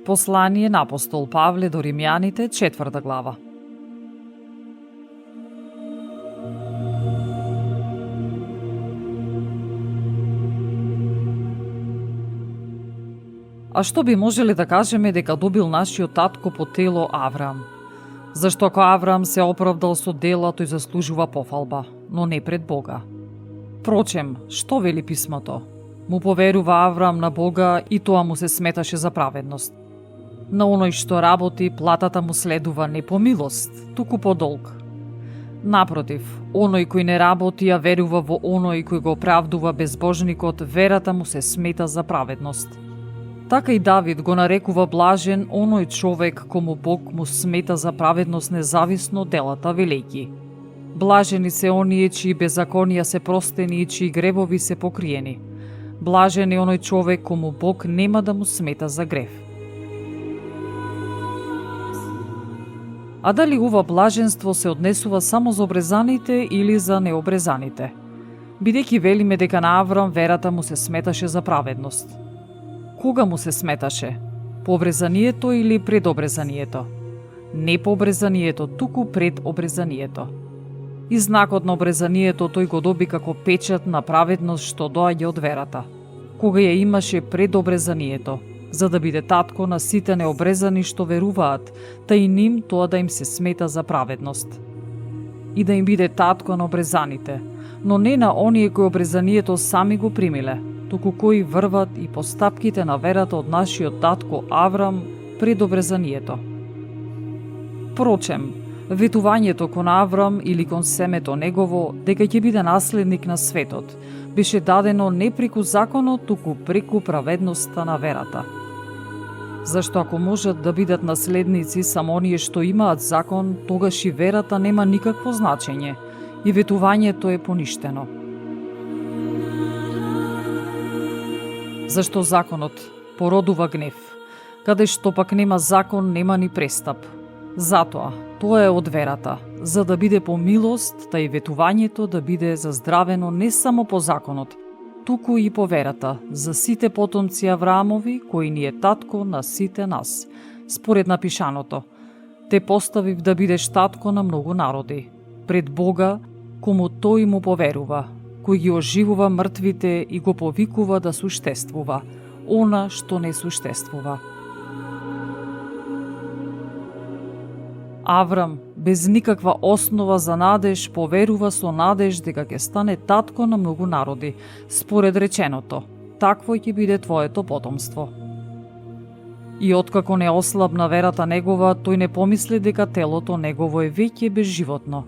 Послание на апостол Павле до Римјаните, 4 глава. А што би можеле да кажеме дека добил нашиот татко по тело Авраам? Зашто ако Авраам се оправдал со дела, тој заслужува пофалба, но не пред Бога. Впрочем, што вели писмото? Му поверува Авраам на Бога и тоа му се сметаше за праведност. На оној што работи, платата му следува не по милост, туку по долг. Напротив, оној кој не работи, а верува во оној кој го оправдува безбожникот, верата му се смета за праведност. Така и Давид го нарекува блажен оној човек кому Бог му смета за праведност независно од делата, велејќи: блажени се оние чии беззаконија се простени и чии гревови се покриени. Блажен е оној човек кому Бог нема да му смета за грев. А дали ова блаженство се однесува само за обрезаните или за необрезаните? Бидејќи велиме дека на Аврам верата му се сметаше за праведност. Кога му се сметаше? По обрезанието или пред обрезанието? Не по обрезанието, туку пред обрезанието. И знакот на обрезанието тој го доби како печат на праведност што доаѓа од верата. Кога ја имаше пред обрезанието, за да биде татко на сите необрезани што веруваат, та и ним тоа да им се смета за праведност. И да им биде татко на обрезаните, но не на оние кои обрезанието сами го примиле, туку кои врват и по стапките на верата од нашиот татко Аврам пред обрезанието. Впрочем, ветувањето кон Аврам или кон семето негово дека ќе биде наследник на светот беше дадено не преку законот, туку преку праведноста на верата. Зашто ако можат да бидат наследници само оние што имаат закон, тогаш и верата нема никакво значење и ветувањето е поништено. Зашто законот породува гнев, каде што пак нема закон, нема ни престап. Затоа, тоа е од верата, за да биде по милост, та и ветувањето да биде заздравено не само по законот, туку и по верата, за сите потомци Авраамови, кои ни е татко на сите нас. Според напишаното, те поставив да бидеш татко на многу народи, пред Бога, кому тој му поверува, кој ги оживува мртвите и го повикува да суштествува, она што не суштествува. Аврам, без никаква основа за надеж, поверува со надеж дека ќе стане татко на многу народи, според реченото: такво ќе биде твоето потомство. И откако не ослабна верата негова, тој не помисли дека телото негово е веќе безживотно.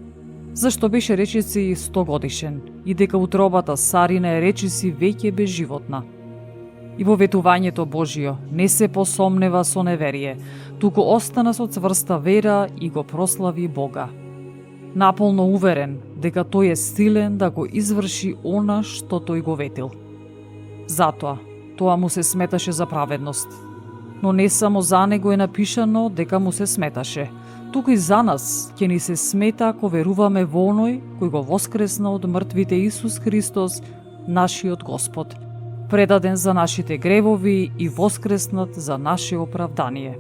Зашто беше речиси 100 годишен и дека утробата Сарина е речиси веќе безживотна. И во ветувањето Божио не се посомнева со неверие, туку остана со цврста вера и го прослави Бога. Наполно уверен дека тој е силен да го изврши она што тој го ветил. Затоа, тоа му се сметаше за праведност. Но не само за него е напишано дека му се сметаше, туку и за нас ќе ни се смета ако веруваме во оној кој го воскресна од мртвите Исус Христос, нашиот Господ, предаден за нашите гревови и воскреснат за наше оправдание.